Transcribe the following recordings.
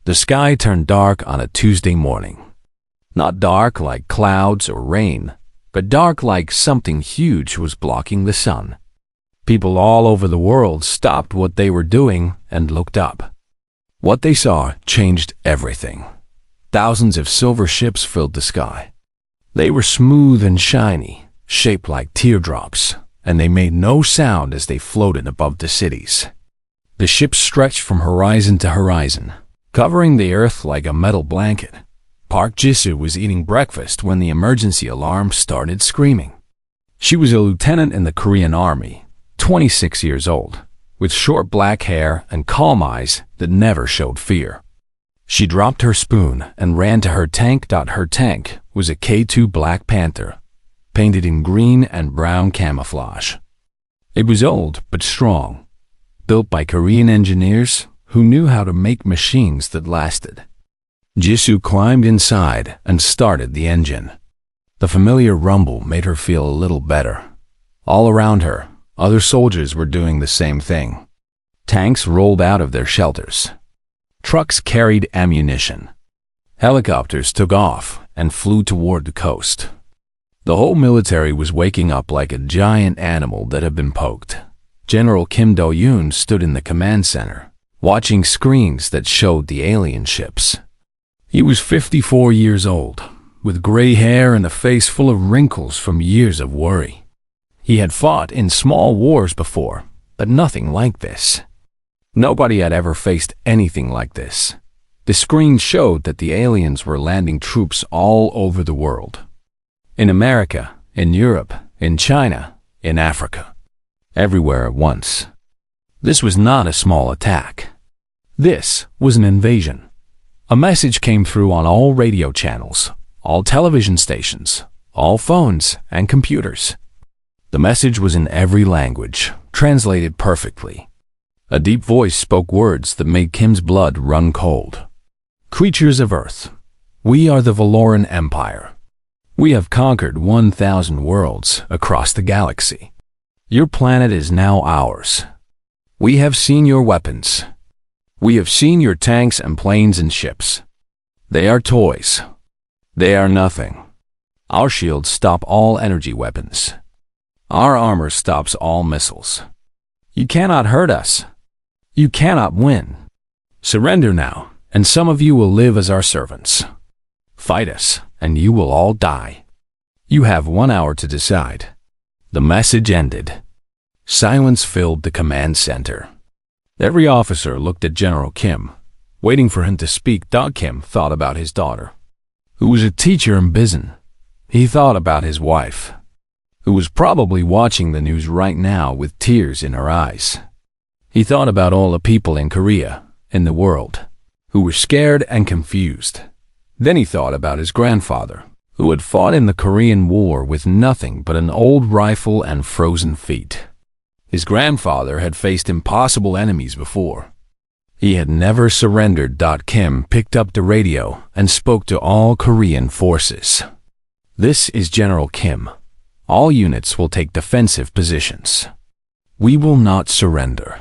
The sky turned dark on a Tuesday morning. Not dark like clouds or rain, but dark like something huge was blocking the sun. People all over the world stopped what they were doing and looked up. What they saw changed everything. Thousands of silver ships filled the sky. They were smooth and shiny, shaped like teardrops, and they made no sound as they floated above the cities. The ships stretched from horizon to horizon, covering the earth like a metal blanket. Park Jisoo was eating breakfast when the emergency alarm started screaming. She was a lieutenant in the Korean Army, 26 years old, with short black hair and calm eyes that never showed fear. She dropped her spoon and ran to her tank. Her tank was a K2 Black Panther, painted in green and brown camouflage. It was old but strong, built by Korean engineers who knew how to make machines that lasted. Jisoo climbed inside and started the engine. The familiar rumble made her feel a little better. All around her, other soldiers were doing the same thing. Tanks rolled out of their shelters. Trucks carried ammunition. Helicopters took off and flew toward the coast. The whole military was waking up like a giant animal that had been poked. General Kim Do-yoon stood in the command center, watching screens that showed the alien ships. He was 54 years old, with gray hair and a face full of wrinkles from years of worry. He had fought in small wars before, but nothing like this. Nobody had ever faced anything like this. The screen showed that the aliens were landing troops all over the world. In America, in Europe, in China, in Africa. Everywhere at once. This was not a small attack. This was an invasion. A message came through on all radio channels, all television stations, all phones and computers. The message was in every language, translated perfectly. A deep voice spoke words that made Kim's blood run cold. Creatures of Earth, we are the Valoran Empire. We have conquered 1,000 worlds across the galaxy. Your planet is now ours. We have seen your weapons. We have seen your tanks and planes and ships. They are toys. They are nothing. Our shields stop all energy weapons. Our armor stops all missiles. You cannot hurt us. You cannot win. Surrender now, and some of you will live as our servants. Fight us, and you will all die. You have 1 hour to decide. The message ended. Silence filled the command center. Every officer looked at General Kim, waiting for him to speak. Kim thought about his daughter, who was a teacher in Bizen. He thought about his wife, who was probably watching the news right now with tears in her eyes. He thought about all the people in Korea, in the world, who were scared and confused. Then he thought about his grandfather, who had fought in the Korean War with nothing but an old rifle and frozen feet. His grandfather had faced impossible enemies before. He had never surrendered. Kim picked up the radio and spoke to all Korean forces. This is General Kim. All units will take defensive positions. We will not surrender.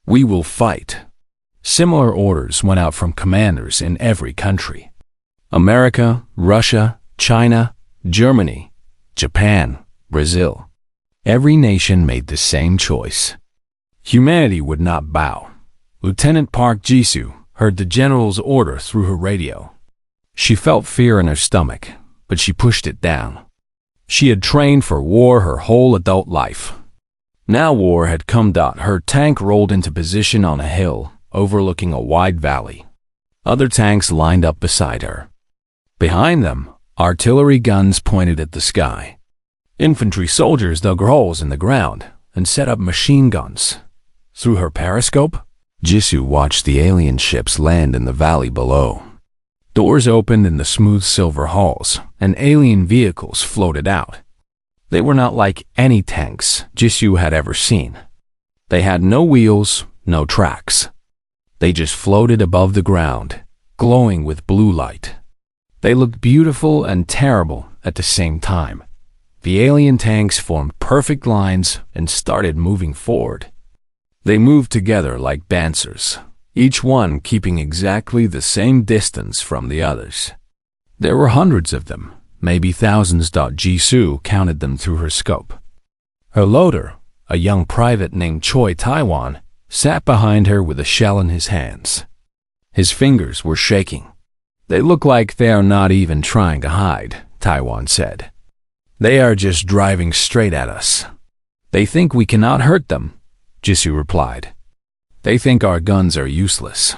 We will fight. Similar orders went out from commanders in every country. America, Russia, China, Germany, Japan, Brazil. Every nation made the same choice. Humanity would not bow. Lieutenant Park Jisoo heard the general's order through her radio. She felt fear in her stomach, but she pushed it down. She had trained for war her whole adult life. Now war had come. Her tank rolled into position on a hill overlooking a wide valley. Other tanks lined up beside her. Behind them, artillery guns pointed at the sky. Infantry soldiers dug holes in the ground and set up machine guns. Through her periscope, Jisoo watched the alien ships land in the valley below. Doors opened in the smooth silver halls, and alien vehicles floated out. They were not like any tanks Jisoo had ever seen. They had no wheels, no tracks. They just floated above the ground, glowing with blue light. They looked beautiful and terrible at the same time. The alien tanks formed perfect lines and started moving forward. They moved together like dancers, each one keeping exactly the same distance from the others. There were hundreds of them, maybe thousands. Jisoo counted them through her scope. Her loader, a young private named Choi Taiwan, sat behind her with a shell in his hands. His fingers were shaking. They look like they are not even trying to hide, Taiwan said. They are just driving straight at us. They think we cannot hurt them, Jisoo replied. They think our guns are useless.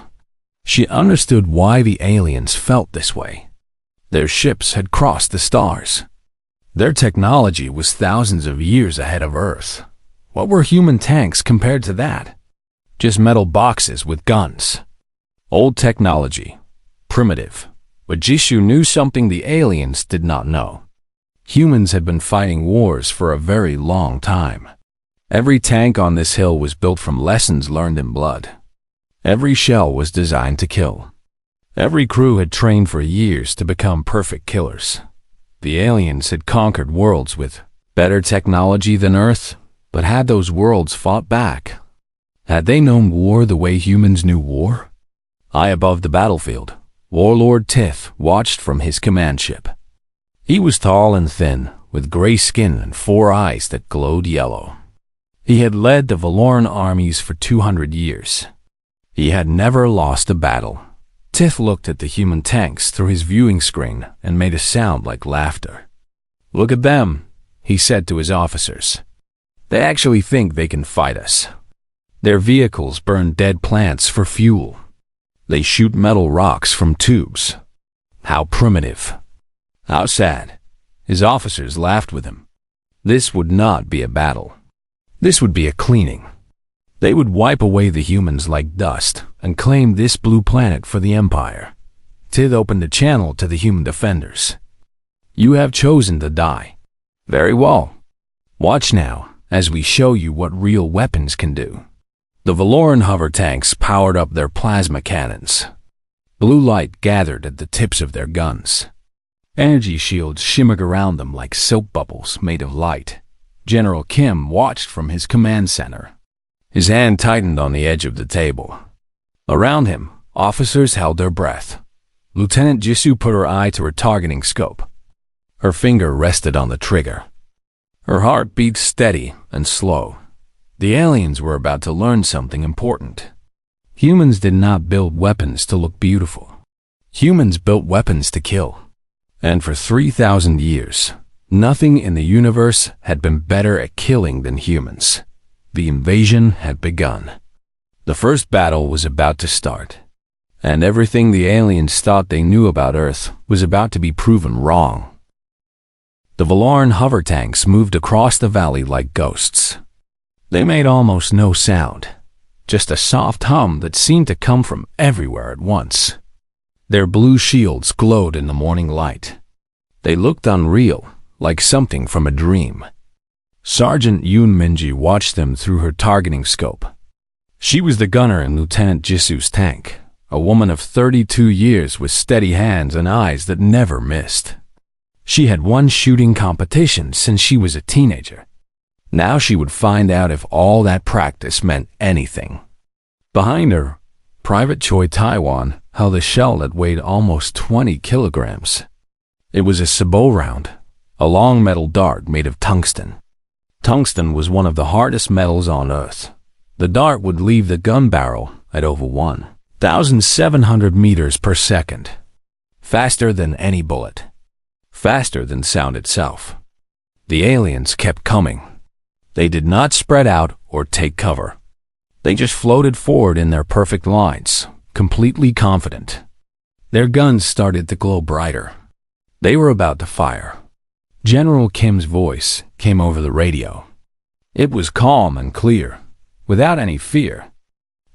She understood why the aliens felt this way. Their ships had crossed the stars. Their technology was thousands of years ahead of Earth. What were human tanks compared to that? Just metal boxes with guns. Old technology. Primitive. But Jisoo knew something the aliens did not know. Humans had been fighting wars for a very long time. Every tank on this hill was built from lessons learned in blood. Every shell was designed to kill. Every crew had trained for years to become perfect killers. The aliens had conquered worlds with better technology than Earth, but had those worlds fought back? Had they known war the way humans knew war? High above the battlefield, Warlord Tith watched from his command ship. He was tall and thin, with gray skin and 4 eyes that glowed yellow. He had led the Valoran armies for 200 years. He had never lost a battle. Tith looked at the human tanks through his viewing screen and made a sound like laughter. "Look at them," he said to his officers. "They actually think they can fight us. Their vehicles burn dead plants for fuel. They shoot metal rocks from tubes. How primitive. How sad." His officers laughed with him. This would not be a battle. This would be a cleaning. They would wipe away the humans like dust and claim this blue planet for the Empire. Tith opened a channel to the human defenders. "You have chosen to die. Very well. Watch now as we show you what real weapons can do." The Valoran hover tanks powered up their plasma cannons. Blue light gathered at the tips of their guns. Energy shields shimmered around them like soap bubbles made of light. General Kim watched from his command center. His hand tightened on the edge of the table. Around him, officers held their breath. Lieutenant Jisoo put her eye to her targeting scope. Her finger rested on the trigger. Her heart beat steady and slow. The aliens were about to learn something important. Humans did not build weapons to look beautiful. Humans built weapons to kill. And for 3,000 years, nothing in the universe had been better at killing than humans. The invasion had begun. The first battle was about to start. And everything the aliens thought they knew about Earth was about to be proven wrong. The Valoran hover tanks moved across the valley like ghosts. They made almost no sound, just a soft hum that seemed to come from everywhere at once. Their blue shields glowed in the morning light. They looked unreal, like something from a dream. Sergeant Yoon Minji watched them through her targeting scope. She was the gunner in Lieutenant Jisoo's tank, a woman of 32 years with steady hands and eyes that never missed. She had won shooting competitions since she was a teenager. Now she would find out if all that practice meant anything. Behind her, Private Choi Taiwan held a shell that weighed almost 20 kilograms. It was a sabot round, a long metal dart made of tungsten. Tungsten was one of the hardest metals on Earth. The dart would leave the gun barrel at over 1,700 meters per second. Faster than any bullet. Faster than sound itself. The aliens kept coming. They did not spread out or take cover. They just floated forward in their perfect lines, completely confident. Their guns started to glow brighter. They were about to fire. General Kim's voice came over the radio. It was calm and clear, without any fear.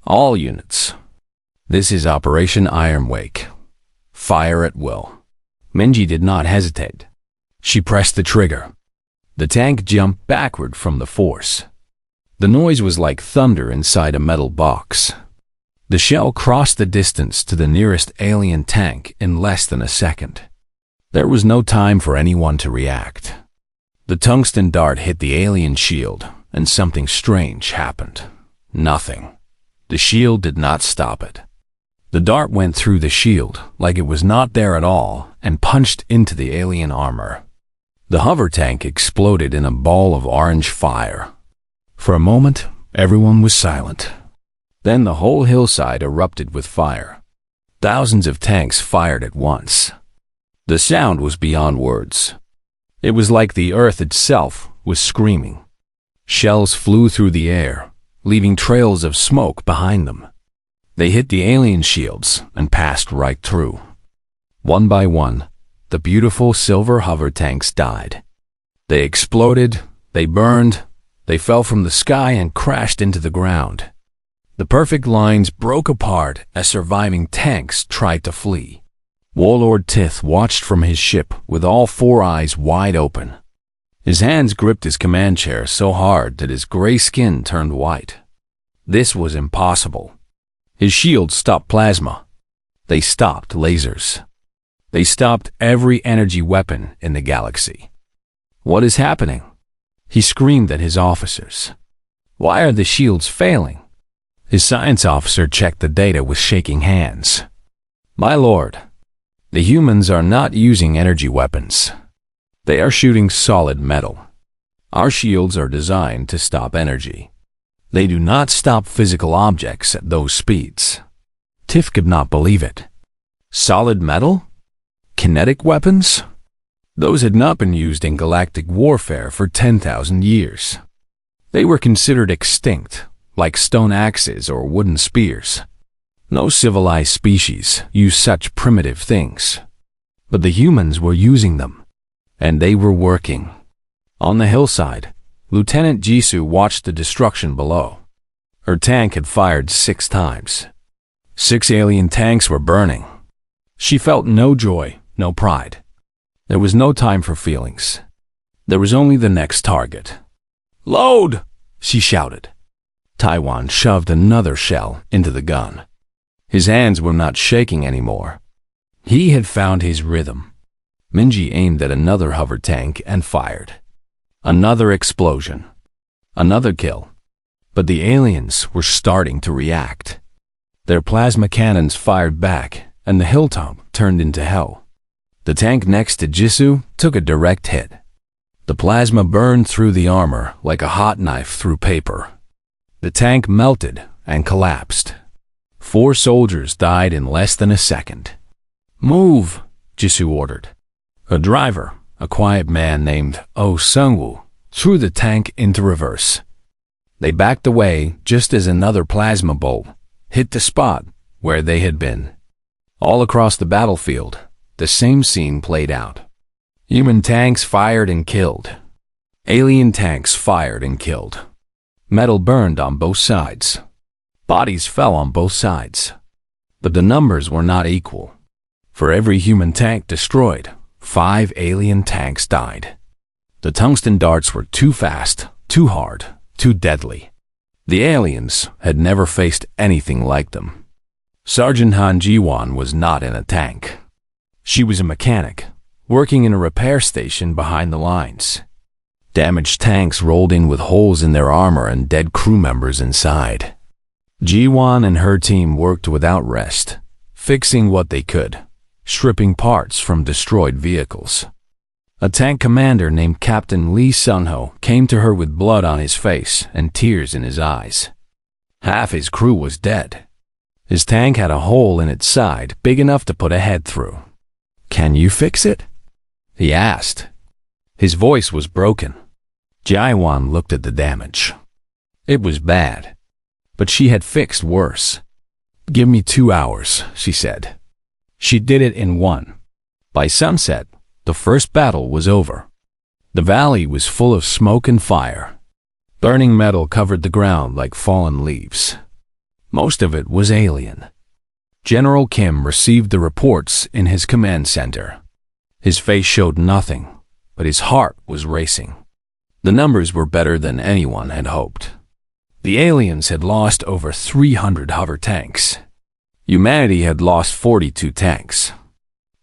"All units. This is Operation Ironwake. Fire at will." Minji did not hesitate. She pressed the trigger. The tank jumped backward from the force. The noise was like thunder inside a metal box. The shell crossed the distance to the nearest alien tank in less than a second. There was no time for anyone to react. The tungsten dart hit the alien shield, and something strange happened. Nothing. The shield did not stop it. The dart went through the shield like it was not there at all and punched into the alien armor. The hover tank exploded in a ball of orange fire. For a moment, everyone was silent. Then the whole hillside erupted with fire. Thousands of tanks fired at once. The sound was beyond words. It was like the earth itself was screaming. Shells flew through the air, leaving trails of smoke behind them. They hit the alien shields and passed right through. One by one, the beautiful silver hover tanks died. They exploded, they burned, they fell from the sky and crashed into the ground. The perfect lines broke apart as surviving tanks tried to flee. Warlord Tith watched from his ship with all four eyes wide open. His hands gripped his command chair so hard that his gray skin turned white. This was impossible. His shields stopped plasma. They stopped lasers. They stopped every energy weapon in the galaxy. What is happening? He screamed at his officers. Why are the shields failing? His science officer checked the data with shaking hands. My lord, the humans are not using energy weapons. They are shooting solid metal. Our shields are designed to stop energy. They do not stop physical objects at those speeds. Tiff could not believe it. Solid metal? Kinetic weapons? Those had not been used in galactic warfare for 10,000 years. They were considered extinct, like stone axes or wooden spears. No civilized species used such primitive things. But the humans were using them, and they were working. On the hillside, Lieutenant Jisoo watched the destruction below. Her tank had fired 6 times. 6 alien tanks were burning. She felt no joy, no pride. There was no time for feelings. There was only the next target. Load! She shouted. Taiwan shoved another shell into the gun. His hands were not shaking anymore. He had found his rhythm. Minji aimed at another hover tank and fired. Another explosion. Another kill. But the aliens were starting to react. Their plasma cannons fired back, and the hilltop turned into hell. The tank next to Jisoo took a direct hit. The plasma burned through the armor like a hot knife through paper. The tank melted and collapsed. 4 soldiers died in less than a second. Move, Jisoo ordered. A driver, a quiet man named Oh Sungwoo, threw the tank into reverse. They backed away just as another plasma bolt hit the spot where they had been. All across the battlefield, the same scene played out. Human tanks fired and killed. Alien tanks fired and killed. Metal burned on both sides. Bodies fell on both sides. But the numbers were not equal. For every human tank destroyed, 5 alien tanks died. The tungsten darts were too fast, too hard, too deadly. The aliens had never faced anything like them. Sergeant Han Ji-won was not in a tank. She was a mechanic, working in a repair station behind the lines. Damaged tanks rolled in with holes in their armor and dead crew members inside. Ji-won and her team worked without rest, fixing what they could, stripping parts from destroyed vehicles. A tank commander named Captain Lee Sun-ho came to her with blood on his face and tears in his eyes. Half his crew was dead. His tank had a hole in its side big enough to put a head through. "Can you fix it?" he asked. His voice was broken. Ji-won looked at the damage. It was bad, but she had fixed worse. "Give me 2 hours," she said. She did it in 1. By sunset, the first battle was over. The valley was full of smoke and fire. Burning metal covered the ground like fallen leaves. Most of it was alien. General Kim received the reports in his command center. His face showed nothing, but his heart was racing. The numbers were better than anyone had hoped. The aliens had lost over 300 hover tanks. Humanity had lost 42 tanks.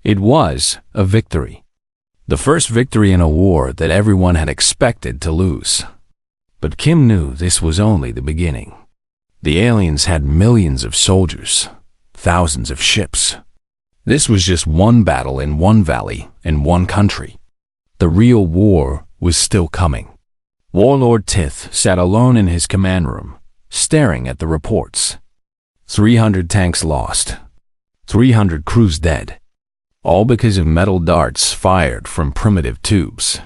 It was a victory. The first victory in a war that everyone had expected to lose. But Kim knew this was only the beginning. The aliens had millions of soldiers, thousands of ships. This was just one battle in one valley, in one country. The real war was still coming. Warlord Tith sat alone in his command room, staring at the reports. 300 tanks lost. 300 crews dead. All because of metal darts fired from primitive tubes.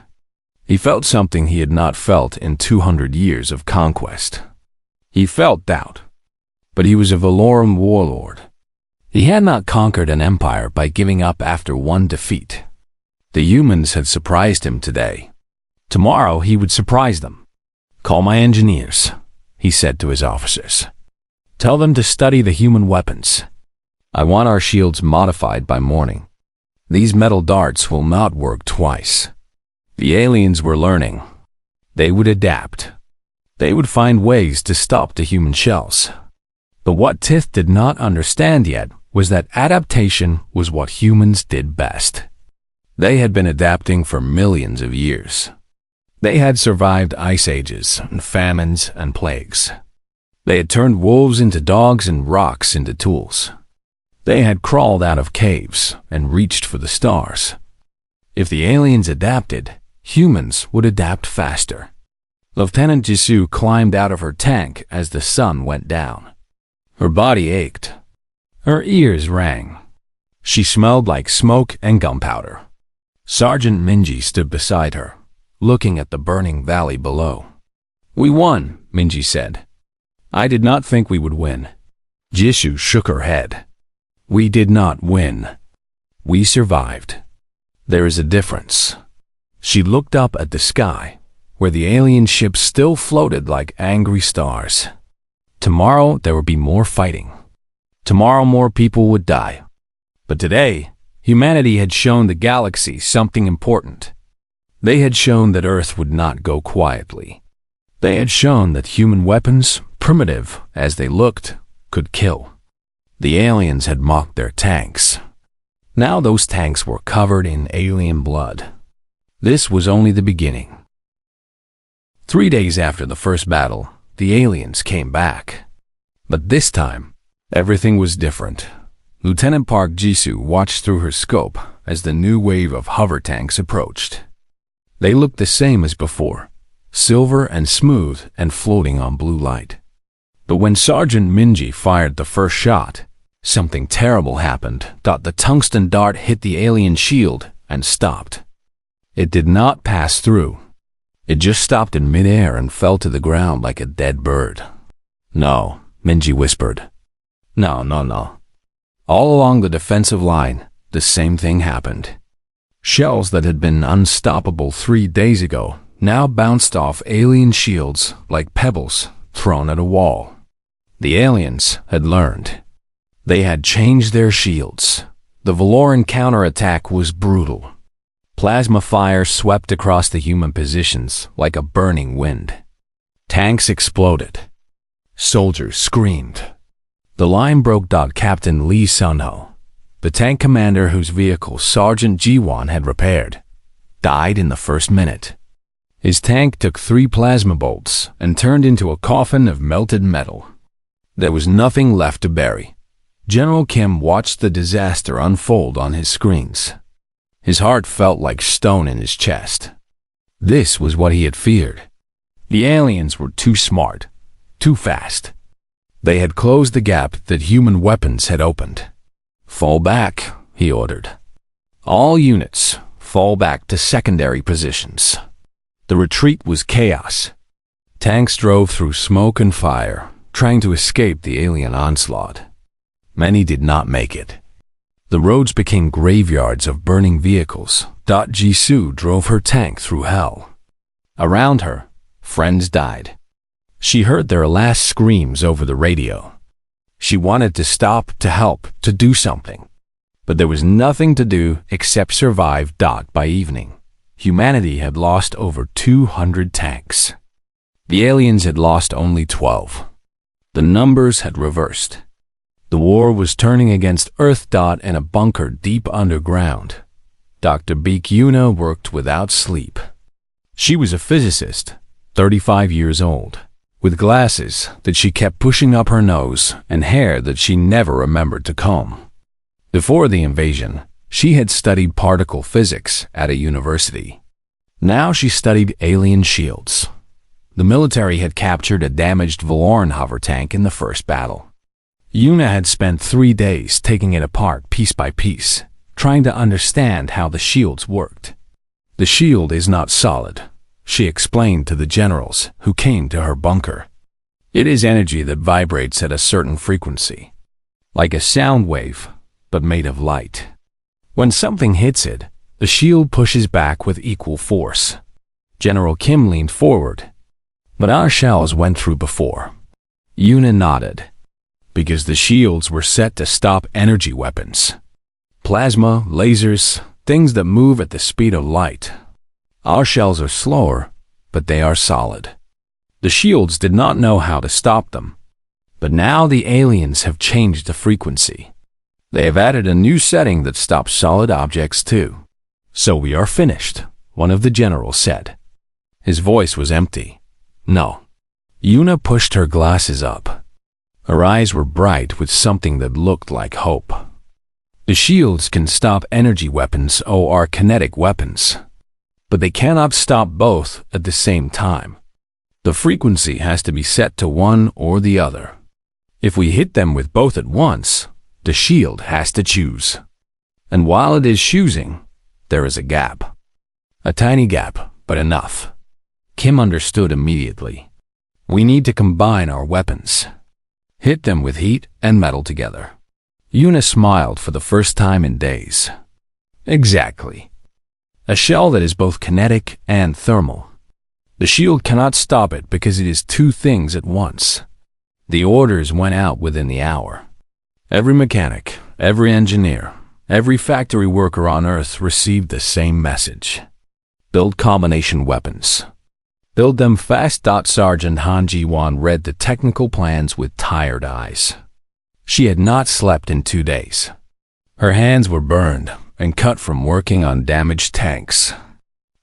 He felt something he had not felt in 200 years of conquest. He felt doubt. But he was a Valoran warlord. He had not conquered an empire by giving up after one defeat. The humans had surprised him today. Tomorrow he would surprise them. "Call my engineers," he said to his officers. "Tell them to study the human weapons. I want our shields modified by morning. These metal darts will not work twice." The aliens were learning. They would adapt. They would find ways to stop the human shells. But what Tith did not understand yet was that adaptation was what humans did best. They had been adapting for millions of years. They had survived ice ages and famines and plagues. They had turned wolves into dogs and rocks into tools. They had crawled out of caves and reached for the stars. If the aliens adapted, humans would adapt faster. Lieutenant Jisoo climbed out of her tank as the sun went down. Her body ached. Her ears rang. She smelled like smoke and gunpowder. Sergeant Minji stood beside her, looking at the burning valley below. "We won," Minji said. "I did not think we would win." Jisoo shook her head. "We did not win. We survived. There is a difference." She looked up at the sky, where the alien ships still floated like angry stars. Tomorrow there would be more fighting. Tomorrow more people would die. But today, humanity had shown the galaxy something important. They had shown that Earth would not go quietly. They had shown that human weapons, primitive as they looked, could kill. The aliens had mocked their tanks. Now those tanks were covered in alien blood. This was only the beginning. 3 days after the first battle, the aliens came back. But this time, everything was different. Lieutenant Park Jisoo watched through her scope as the new wave of hover tanks approached. They looked the same as before, silver and smooth and floating on blue light. But when Sergeant Minji fired the first shot, something terrible happened. The tungsten dart hit the alien shield and stopped. It did not pass through. It just stopped in midair and fell to the ground like a dead bird. "No," Minji whispered. No. All along the defensive line, the same thing happened. Shells that had been unstoppable 3 days ago now bounced off alien shields like pebbles thrown at a wall. The aliens had learned. They had changed their shields. The Valoran counterattack was brutal. Plasma fire swept across the human positions like a burning wind. Tanks exploded. Soldiers screamed. The line broke. Captain Lee Sunho, the tank commander whose vehicle Sergeant Jiwon had repaired, died in the first minute. His tank took 3 plasma bolts and turned into a coffin of melted metal. There was nothing left to bury. General Kim watched the disaster unfold on his screens. His heart felt like stone in his chest. This was what he had feared. The aliens were too smart, too fast. They had closed the gap that human weapons had opened. "Fall back," he ordered. "All units, fall back to secondary positions." The retreat was chaos. Tanks drove through smoke and fire, trying to escape the alien onslaught. Many did not make it. The roads became graveyards of burning vehicles. Jisoo drove her tank through hell. Around her, friends died. She heard their last screams over the radio. She wanted to stop, to help, to do something. But there was nothing to do except survive. By evening, humanity had lost over 200 tanks. The aliens had lost only 12. The numbers had reversed. The war was turning against Earth. In a bunker deep underground, Dr. Baek Yuna worked without sleep. She was a physicist, 35 years old. with glasses that she kept pushing up her nose and hair that she never remembered to comb. Before the invasion, she had studied particle physics at a university. Now she studied alien shields. The military had captured a damaged Valoran hover tank in the first battle. Yuna had spent 3 days taking it apart piece by piece, trying to understand how the shields worked. The shield is not solid, she explained to the generals who came to her bunker. It is energy that vibrates at a certain frequency, like a sound wave, but made of light. When something hits it, the shield pushes back with equal force. General Kim leaned forward. But our shells went through before. Yuna nodded. Because the shields were set to stop energy weapons. Plasma, lasers, things that move at the speed of light. Our shells are slower, but they are solid. The shields did not know how to stop them. But now the aliens have changed the frequency. They have added a new setting that stops solid objects too. So we are finished, one of the generals said. His voice was empty. No. Yuna pushed her glasses up. Her eyes were bright with something that looked like hope. The shields can stop energy weapons or kinetic weapons. But they cannot stop both at the same time. The frequency has to be set to one or the other. If we hit them with both at once, the shield has to choose. And while it is choosing, there is a gap. A tiny gap, but enough. Kim understood immediately. We need to combine our weapons. Hit them with heat and metal together. Yuna smiled for the first time in days. Exactly. A shell that is both kinetic and thermal. The shield cannot stop it because it is two things at once. The orders went out within the hour. Every mechanic, every engineer, every factory worker on Earth received the same message. Build combination weapons. Build them fast. Sergeant Han Ji-won read the technical plans with tired eyes. She had not slept in 2 days. Her hands were burned and cut from working on damaged tanks.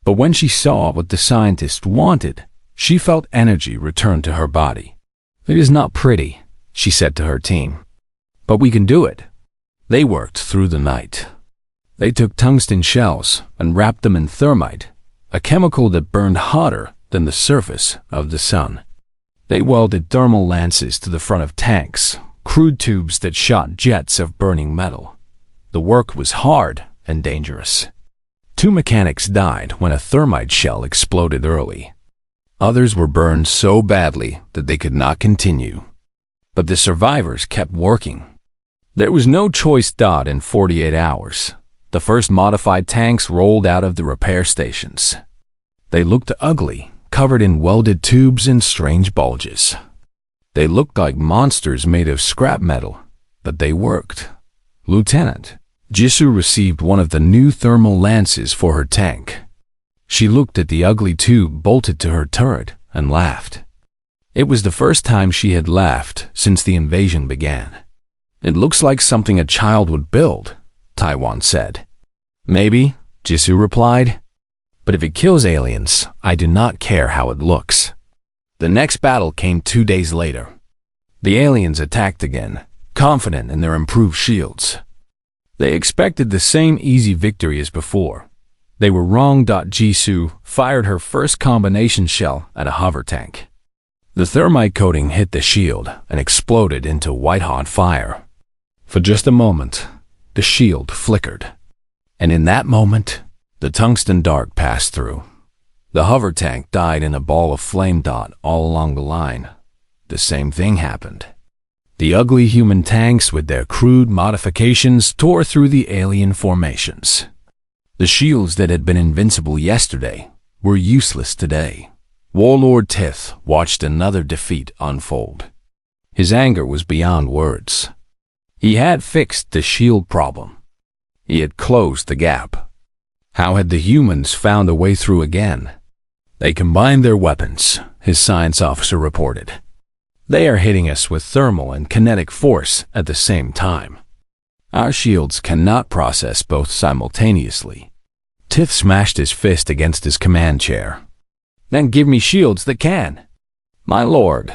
But when she saw what the scientist wanted, she felt energy return to her body. It is not pretty, she said to her team. But we can do it. They worked through the night. They took tungsten shells and wrapped them in thermite, a chemical that burned hotter than the surface of the sun. They welded thermal lances to the front of tanks, crude tubes that shot jets of burning metal. The work was hard and dangerous. 2 mechanics died when a thermite shell exploded early. Others were burned so badly that they could not continue. But the survivors kept working. There was no choice. In 48 hours, the first modified tanks rolled out of the repair stations. They looked ugly, covered in welded tubes and strange bulges. They looked like monsters made of scrap metal, but they worked. Lieutenant Jisoo received one of the new thermal lances for her tank. She looked at the ugly tube bolted to her turret and laughed. It was the first time she had laughed since the invasion began. It looks like something a child would build, Taiwan said. Maybe, Jisoo replied. But if it kills aliens, I do not care how it looks. The next battle came 2 days later. The aliens attacked again, confident in their improved shields. They expected the same easy victory as before. They were wrong. Jisoo fired her first combination shell at a hover tank. The thermite coating hit the shield and exploded into white-hot fire. For just a moment, the shield flickered. And in that moment, the tungsten dart passed through. The hover tank died in a ball of flame. All along the line, the same thing happened. The ugly human tanks with their crude modifications tore through the alien formations. The shields that had been invincible yesterday were useless today. Warlord Tith watched another defeat unfold. His anger was beyond words. He had fixed the shield problem. He had closed the gap. How had the humans found a way through again? They combined their weapons, his science officer reported. They are hitting us with thermal and kinetic force at the same time. Our shields cannot process both simultaneously. Tith smashed his fist against his command chair. Then give me shields that can. My lord,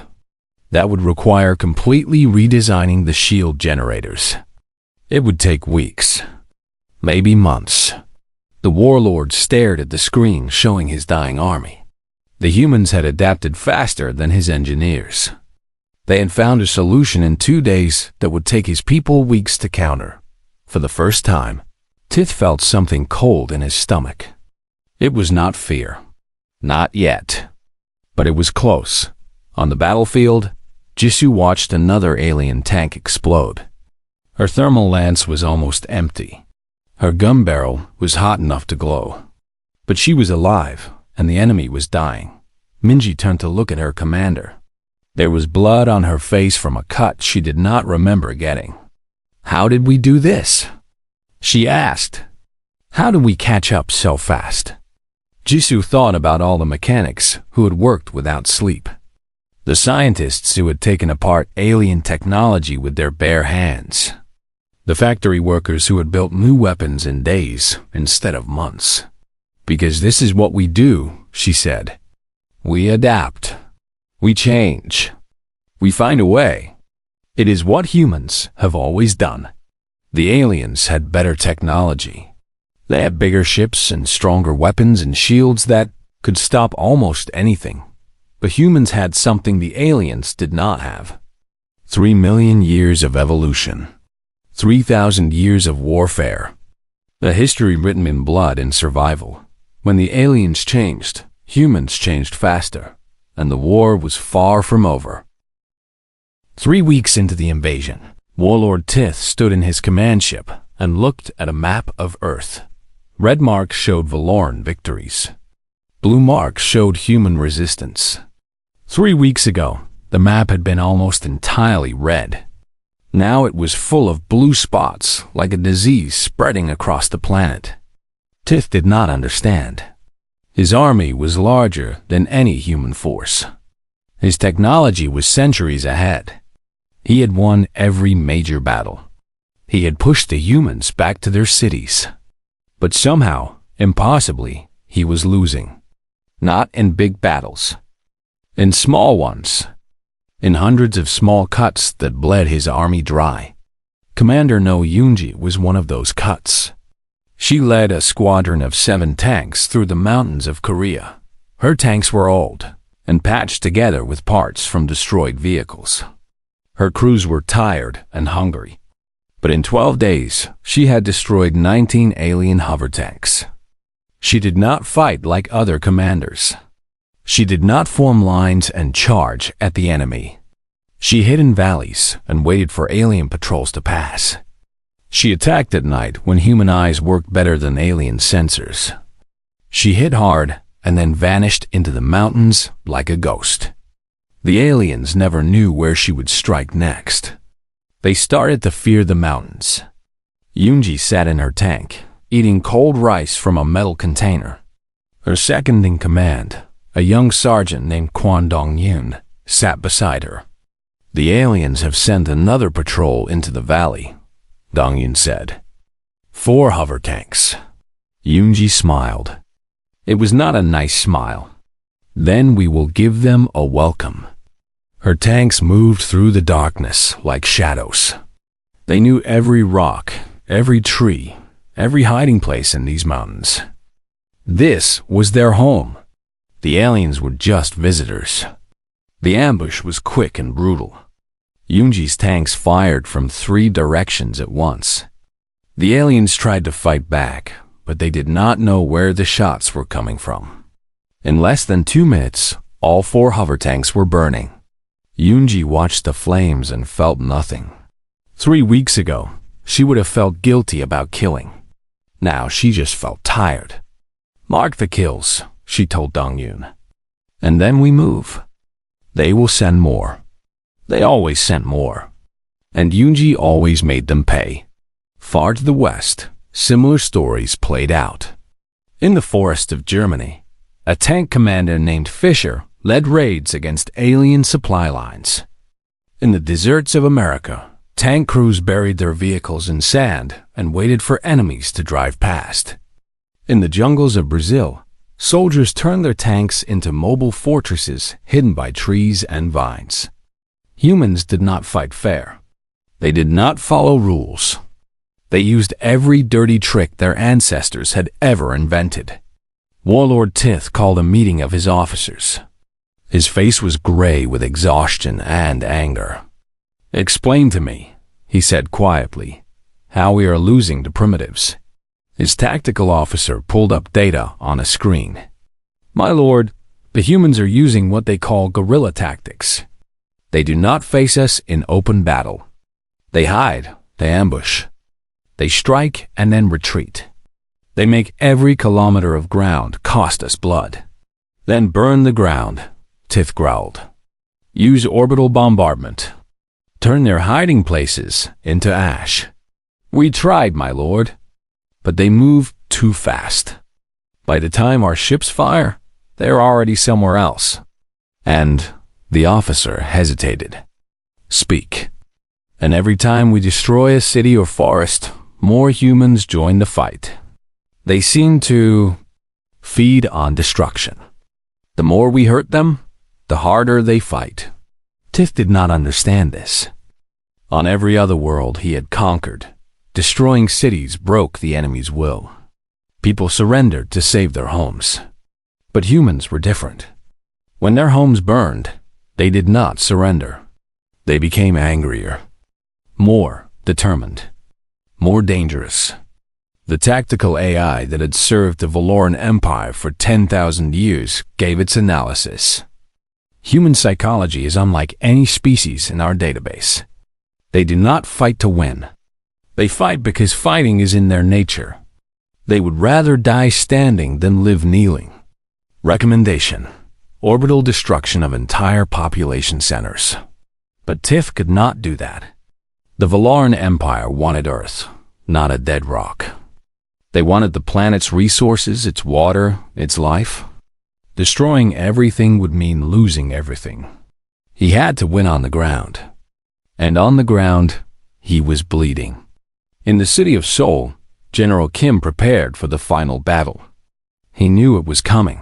that would require completely redesigning the shield generators. It would take weeks, maybe months. The warlord stared at the screen showing his dying army. The humans had adapted faster than his engineers. They had found a solution in 2 days that would take his people weeks to counter. For the first time, Tith felt something cold in his stomach. It was not fear. Not yet. But it was close. On the battlefield, Jisoo watched another alien tank explode. Her thermal lance was almost empty. Her gun barrel was hot enough to glow. But she was alive, and the enemy was dying. Minji turned to look at her commander. There was blood on her face from a cut she did not remember getting. How did we do this? She asked. How did we catch up so fast? Jisoo thought about all the mechanics who had worked without sleep. The scientists who had taken apart alien technology with their bare hands. The factory workers who had built new weapons in days instead of months. Because this is what we do, she said. We adapt. We change. We find a way. It is what humans have always done. The aliens had better technology. They had bigger ships and stronger weapons and shields that could stop almost anything. But humans had something the aliens did not have. 3 million years of evolution. 3,000 years of warfare. A history written in blood and survival. When the aliens changed, humans changed faster, and the war was far from over. 3 weeks into the invasion, Warlord Tith stood in his command ship and looked at a map of Earth. Red marks showed Valoran victories. Blue marks showed human resistance. 3 weeks ago, the map had been almost entirely red. Now it was full of blue spots, like a disease spreading across the planet. Tith did not understand. His army was larger than any human force. His technology was centuries ahead. He had won every major battle. He had pushed the humans back to their cities. But somehow, impossibly, he was losing. Not in big battles. In small ones. In hundreds of small cuts that bled his army dry. Commander No Yoonji was one of those cuts. She led a squadron of 7 tanks through the mountains of Korea. Her tanks were old and patched together with parts from destroyed vehicles. Her crews were tired and hungry. But in 12 days, she had destroyed 19 alien hover tanks. She did not fight like other commanders. She did not form lines and charge at the enemy. She hid in valleys and waited for alien patrols to pass. She attacked at night when human eyes worked better than alien sensors. She hit hard and then vanished into the mountains like a ghost. The aliens never knew where she would strike next. They started to fear the mountains. Yoonji sat in her tank, eating cold rice from a metal container. Her second in command, a young sergeant named Kwon Dong-yoon, sat beside her. The aliens have sent another patrol into the valley, Dong-yoon said. 4 hover tanks. Yoonji smiled. It was not a nice smile. Then we will give them a welcome. Her tanks moved through the darkness like shadows. They knew every rock, every tree, every hiding place in these mountains. This was their home. The aliens were just visitors. The ambush was quick and brutal. Yoonji's tanks fired from 3 directions at once. The aliens tried to fight back, but they did not know where the shots were coming from. In less than 2 minutes, all 4 hover tanks were burning. Yoonji watched the flames and felt nothing. 3 weeks ago, she would have felt guilty about killing. Now she just felt tired. Mark the kills, she told Dong-yoon. And then we move. They will send more. They always sent more. And Yoonji always made them pay. Far to the west, similar stories played out. In the forest of Germany, a tank commander named Fisher led raids against alien supply lines. In the deserts of America, tank crews buried their vehicles in sand and waited for enemies to drive past. In the jungles of Brazil, Soldiers turned their tanks into mobile fortresses hidden by trees and vines. Humans did not fight fair. They did not follow rules. They used every dirty trick their ancestors had ever invented. Warlord Tith called a meeting of his officers. His face was gray with exhaustion and anger. "Explain to me," he said quietly, "how we are losing to primitives." His tactical officer pulled up data on a screen. "My lord, the humans are using what they call guerrilla tactics. They do not face us in open battle. They hide, they ambush. They strike and then retreat. They make every kilometer of ground cost us blood. Then burn the ground," Tith growled. "Use orbital bombardment. Turn their hiding places into ash. We tried, my lord, but they move too fast. By the time our ships fire, they're already somewhere else." And the officer hesitated. "Speak. And every time we destroy a city or forest, more humans join the fight. They seem to feed on destruction. The more we hurt them, the harder they fight." Tith did not understand this. On every other world he had conquered, destroying cities broke the enemy's will. People surrendered to save their homes. But humans were different. When their homes burned, they did not surrender. They became angrier, more determined, more dangerous. The tactical AI that had served the Valoran Empire for 10,000 years gave its analysis. Human psychology is unlike any species in our database. They do not fight to win. They fight because fighting is in their nature. They would rather die standing than live kneeling. Recommendation: orbital destruction of entire population centers. But Tith could not do that. The Valoran Empire wanted Earth, not a dead rock. They wanted the planet's resources, its water, its life. Destroying everything would mean losing everything. He had to win on the ground. And on the ground, he was bleeding. In the city of Seoul, General Kim prepared for the final battle. He knew it was coming.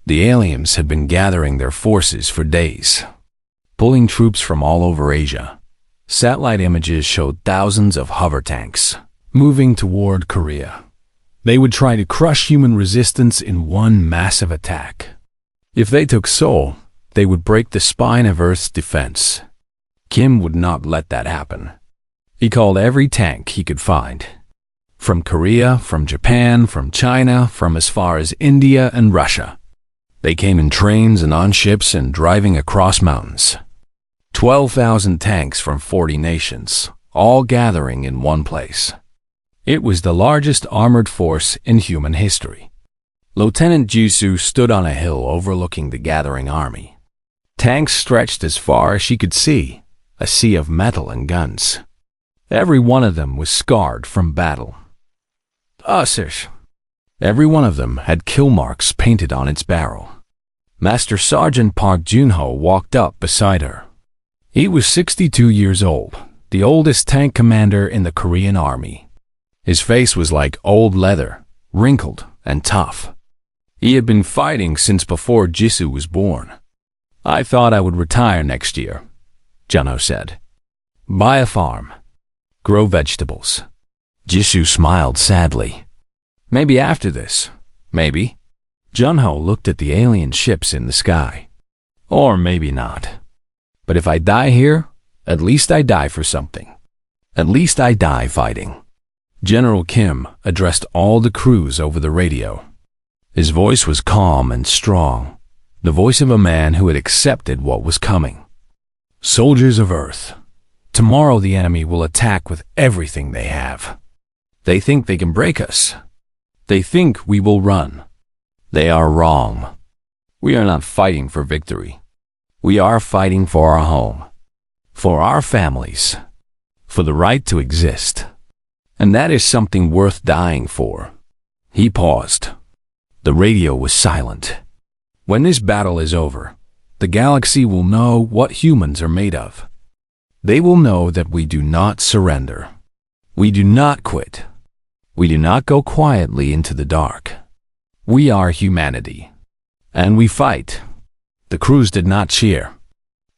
The aliens had been gathering their forces for days, pulling troops from all over Asia. Satellite images showed thousands of hover tanks moving toward Korea. They would try to crush human resistance in one massive attack. If they took Seoul, they would break the spine of Earth's defense. Kim would not let that happen. He called every tank he could find. From Korea, from Japan, from China, from as far as India and Russia. They came in trains and on ships and driving across mountains. 12,000 tanks from 40 nations, all gathering in one place. It was the largest armored force in human history. Lieutenant Jisoo stood on a hill overlooking the gathering army. Tanks stretched as far as she could see, a sea of metal and guns. Every one of them was scarred from battle. Every one of them had kill marks painted on its barrel. Master Sergeant Park Junho walked up beside her. He was 62 years old, the oldest tank commander in the Korean army. His face was like old leather, wrinkled and tough. He had been fighting since before Jisoo was born. "I thought I would retire next year," Junho said. "Buy a farm. Grow vegetables." Jisoo smiled sadly. "Maybe after this. Maybe." Junho looked at the alien ships in the sky. "Or maybe not. But if I die here, at least I die for something. At least I die fighting." General Kim addressed all the crews over the radio. His voice was calm and strong, the voice of a man who had accepted what was coming. "Soldiers of Earth, tomorrow the enemy will attack with everything they have. They think they can break us. They think we will run. They are wrong. We are not fighting for victory. We are fighting for our home, for our families, for the right to exist. And that is something worth dying for." He paused. The radio was silent. "When this battle is over, the galaxy will know what humans are made of. They will know that we do not surrender. We do not quit. We do not go quietly into the dark. We are humanity. And we fight. The crews did not cheer.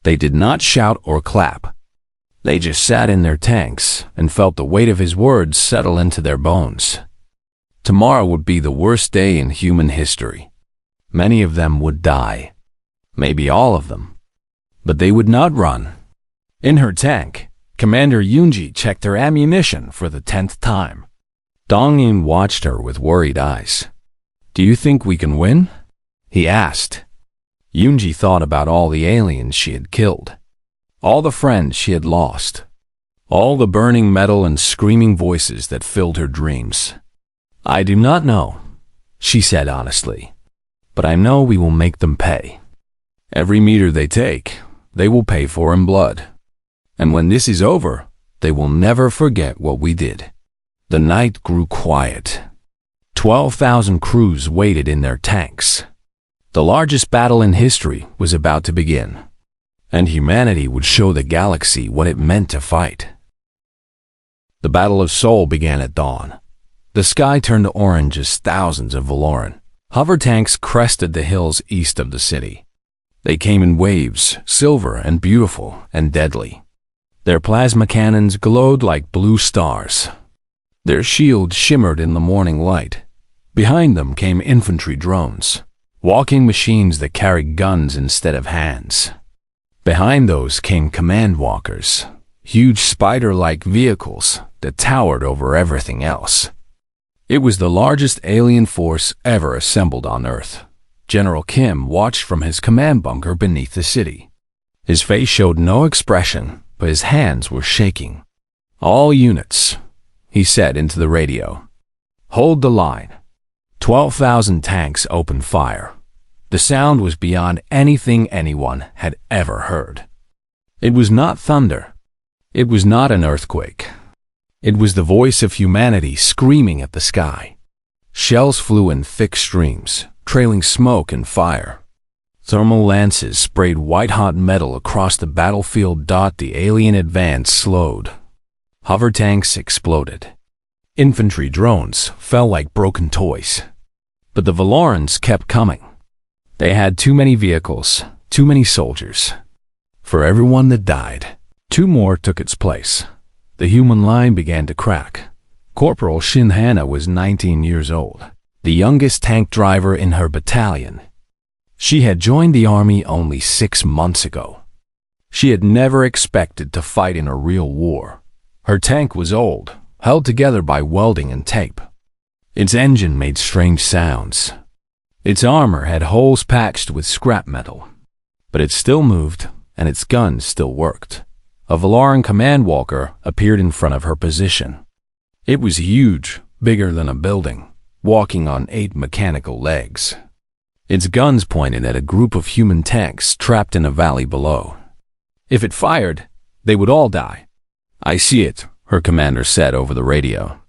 They did not shout or clap. They just sat in their tanks and felt the weight of his words settle into their bones. Tomorrow would be the worst day in human history. Many of them would die. Maybe all of them. But they would not run. In her tank, Commander Yoonji checked her ammunition for the 10th time. Dong-in watched her with worried eyes. "Do you think we can win?" he asked. Yoonji thought about all the aliens she had killed, all the friends she had lost, all the burning metal and screaming voices that filled her dreams. "I do not know," she said honestly, "but I know we will make them pay. Every meter they take, they will pay for in blood. And when this is over, they will never forget what we did." The night grew quiet. 12,000 crews waited in their tanks. The largest battle in history was about to begin, and humanity would show the galaxy what it meant to fight. The Battle of Seoul began at dawn. The sky turned orange as thousands of Valoran hover tanks crested the hills east of the city. They came in waves, silver and beautiful and deadly. Their plasma cannons glowed like blue stars. Their shields shimmered in the morning light. Behind them came infantry drones, walking machines that carried guns instead of hands. Behind those came command walkers, huge spider-like vehicles that towered over everything else. It was the largest alien force ever assembled on Earth. General Kim watched from his command bunker beneath the city. His face showed no expression, but his hands were shaking. "All units," he said into the radio. "Hold the line." 12,000 tanks opened fire. The sound was beyond anything anyone had ever heard. It was not thunder. It was not an earthquake. It was the voice of humanity screaming at the sky. Shells flew in thick streams, trailing smoke and fire. Thermal lances sprayed white-hot metal across the battlefield. The alien advance slowed. Hover tanks exploded. Infantry drones fell like broken toys. But the Valorans kept coming. They had too many vehicles, too many soldiers. For everyone that died, 2 more took its place. The human line began to crack. Corporal Shin Hana was 19 years old, the youngest tank driver in her battalion. She had joined the army only 6 months ago. She had never expected to fight in a real war. Her tank was old, held together by welding and tape. Its engine made strange sounds. Its armor had holes patched with scrap metal. But it still moved, and its guns still worked. A Valoran command walker appeared in front of her position. It was huge, bigger than a building, walking on 8 mechanical legs. Its guns pointed at a group of human tanks trapped in a valley below. If it fired, they would all die. "I see it," her commander said over the radio.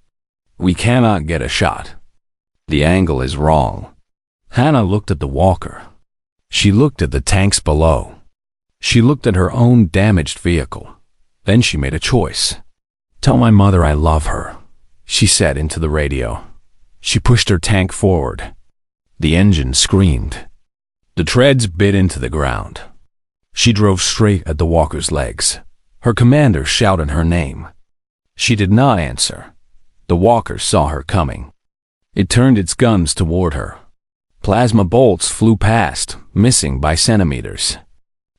"We cannot get a shot. The angle is wrong." Hannah looked at the walker. She looked at the tanks below. She looked at her own damaged vehicle. Then she made a choice. "Tell my mother I love her," she said into the radio. She pushed her tank forward. The engine screamed. The treads bit into the ground. She drove straight at the walker's legs. Her commander shouted her name. She did not answer. The walker saw her coming. It turned its guns toward her. Plasma bolts flew past, missing by centimeters.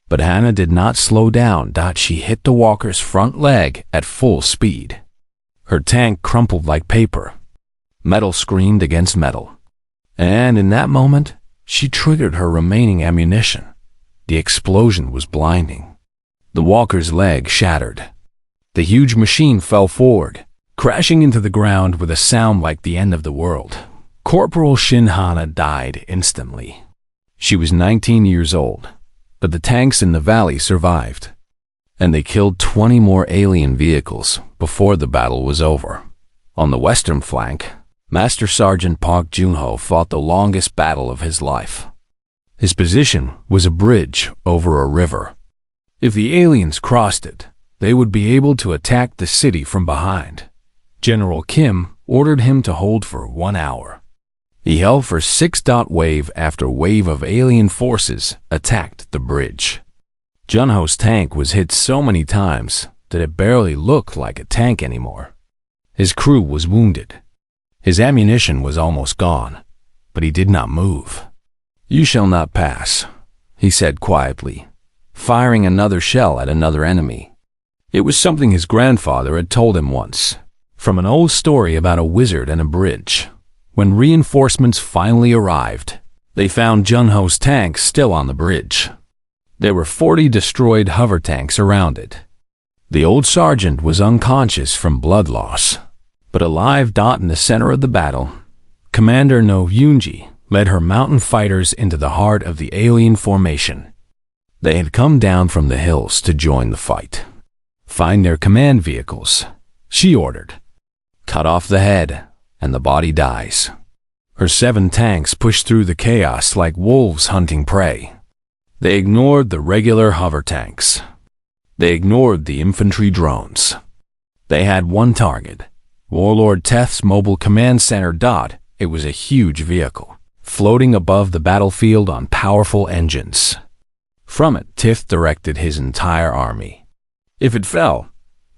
But Hannah did not slow down. She hit the walker's front leg at full speed. Her tank crumpled like paper. Metal screamed against metal. And in that moment, she triggered her remaining ammunition. The explosion was blinding. The walker's leg shattered. The huge machine fell forward, crashing into the ground with a sound like the end of the world. Corporal Shin Hana died instantly. She was 19 years old, but the tanks in the valley survived. And they killed 20 more alien vehicles before the battle was over. On the western flank, Master Sergeant Park Junho fought the longest battle of his life. His position was a bridge over a river. If the aliens crossed it, they would be able to attack the city from behind. General Kim ordered him to hold for 1 hour. He held for 6. Wave after wave of alien forces attacked the bridge. Junho's tank was hit so many times that it barely looked like a tank anymore. His crew was wounded. His ammunition was almost gone, but he did not move. "You shall not pass," he said quietly, firing another shell at another enemy. It was something his grandfather had told him once, from an old story about a wizard and a bridge. When reinforcements finally arrived, they found Junho's tank still on the bridge. There were 40 destroyed hover tanks around it. The old sergeant was unconscious from blood loss, but alive. In the center of the battle, Commander No Yunji led her mountain fighters into the heart of the alien formation. They had come down from the hills to join the fight. "Find their command vehicles," she ordered. "Cut off the head, and the body dies." Her 7 tanks pushed through the chaos like wolves hunting prey. They ignored the regular hover tanks. They ignored the infantry drones. They had one target, Warlord Teth's mobile command center. It was a huge vehicle, floating above the battlefield on powerful engines. From it, Tith directed his entire army. If it fell,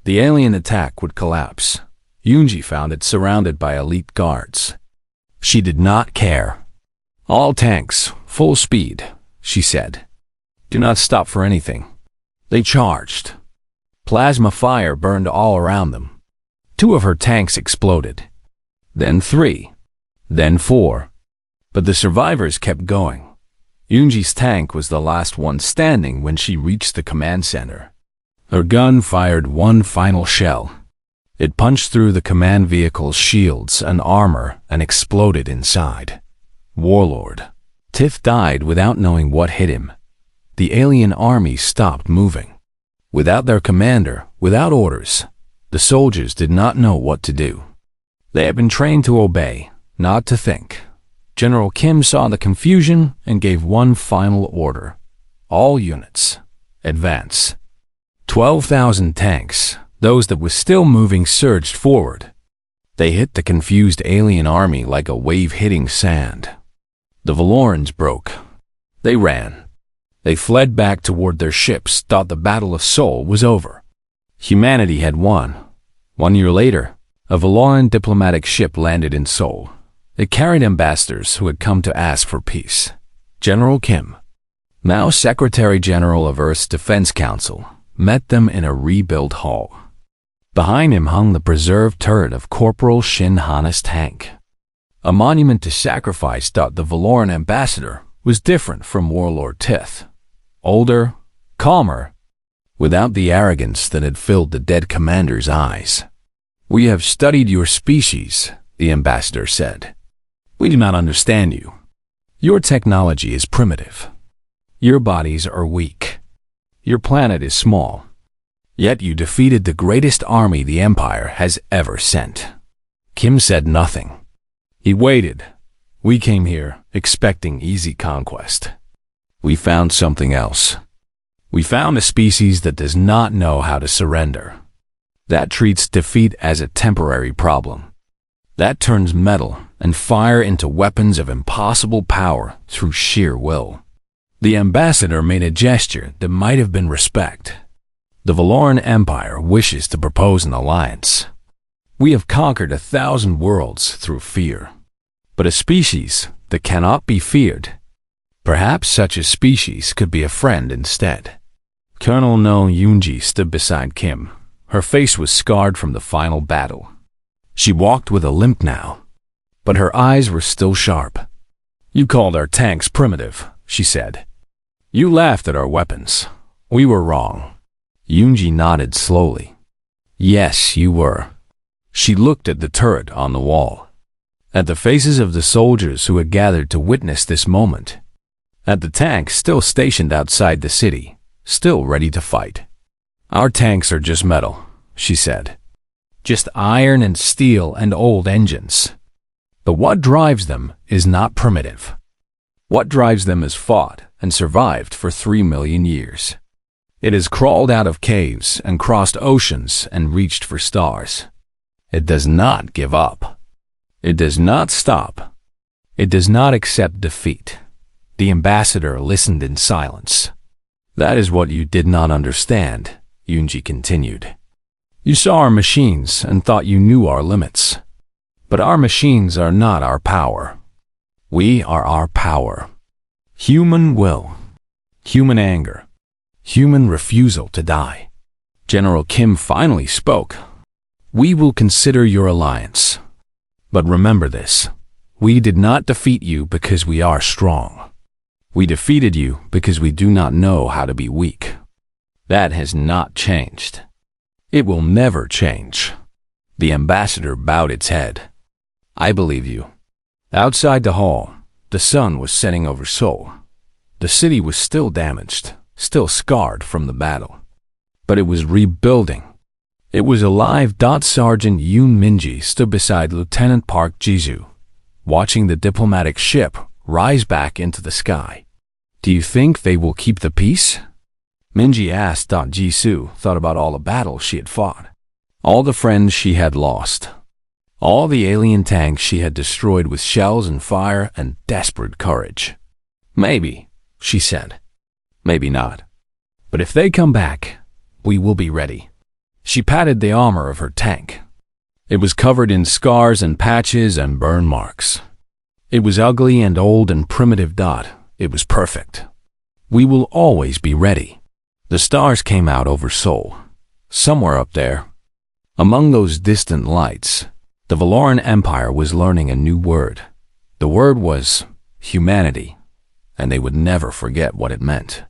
the alien attack would collapse. Yunji found it surrounded by elite guards. She did not care. "All tanks, full speed," she said. "Do not stop for anything." They charged. Plasma fire burned all around them. 2 of her tanks exploded. Then 3. Then 4. But the survivors kept going. Yunji's tank was the last one standing when she reached the command center. Her gun fired one final shell. It punched through the command vehicle's shields and armor and exploded inside. Warlord Tith died without knowing what hit him. The alien army stopped moving. Without their commander, without orders, the soldiers did not know what to do. They had been trained to obey, not to think. General Kim saw the confusion and gave one final order. "All units, advance." 12,000 tanks, those that were still moving, surged forward. They hit the confused alien army like a wave hitting sand. The Valorans broke. They ran. They fled back toward their ships, thought the Battle of Seoul was over. Humanity had won. 1 year later, a Valoran diplomatic ship landed in Seoul. It carried ambassadors who had come to ask for peace. General Kim, now Secretary General of Earth's Defense Council, met them in a rebuilt hall. Behind him hung the preserved turret of Corporal Shin Hana's tank. A monument to sacrifice. The Valoran ambassador was different from Warlord Tith. Older, calmer, without the arrogance that had filled the dead commander's eyes. "We have studied your species," the ambassador said. "We do not understand you. Your technology is primitive. Your bodies are weak. Your planet is small. Yet you defeated the greatest army the Empire has ever sent." Kim said nothing. He waited. "We came here expecting easy conquest. We found something else. We found a species that does not know how to surrender. That treats defeat as a temporary problem. That turns metal and fire into weapons of impossible power through sheer will." The ambassador made a gesture that might have been respect. "The Valoran Empire wishes to propose an alliance. We have conquered 1,000 worlds through fear. But a species that cannot be feared. Perhaps such a species could be a friend instead." Colonel No Yunji stood beside Kim. Her face was scarred from the final battle. She walked with a limp now, but her eyes were still sharp. "You called our tanks primitive," she said. "You laughed at our weapons. We were wrong." Yunji nodded slowly. "Yes, you were." She looked at the turret on the wall, at the faces of the soldiers who had gathered to witness this moment, at the tanks still stationed outside the city, still ready to fight. "Our tanks are just metal," she said. "Just iron and steel and old engines. But what drives them is not primitive. What drives them has fought and survived for 3 million years. It has crawled out of caves and crossed oceans and reached for stars. It does not give up. It does not stop. It does not accept defeat. The ambassador listened in silence. That is what you did not understand, Yunji continued. You saw our machines and thought you knew our limits. But our machines are not our power. We are our power. Human will, human anger, human refusal to die. General Kim finally spoke. We will consider your alliance. But remember this, we did not defeat you because we are strong. We defeated you because we do not know how to be weak. That has not changed. It will never change. The ambassador bowed its head. I believe you. Outside the hall, the sun was setting over Seoul. The city was still damaged, still scarred from the battle. But it was rebuilding. It was alive. Sergeant Yoon Minji stood beside Lieutenant Park Jisoo, watching the diplomatic ship rise back into the sky. Do you think they will keep the peace? Minji asked. Jisoo thought about all the battles she had fought, all the friends she had lost, all the alien tanks she had destroyed with shells and fire and desperate courage. Maybe, she said. Maybe not. But if they come back, we will be ready. She patted the armor of her tank. It was covered in scars and patches and burn marks. It was ugly and old and primitive. It was perfect. We will always be ready. The stars came out over Seoul. Somewhere up there, among those distant lights, the Valoran Empire was learning a new word. The word was humanity, and they would never forget what it meant.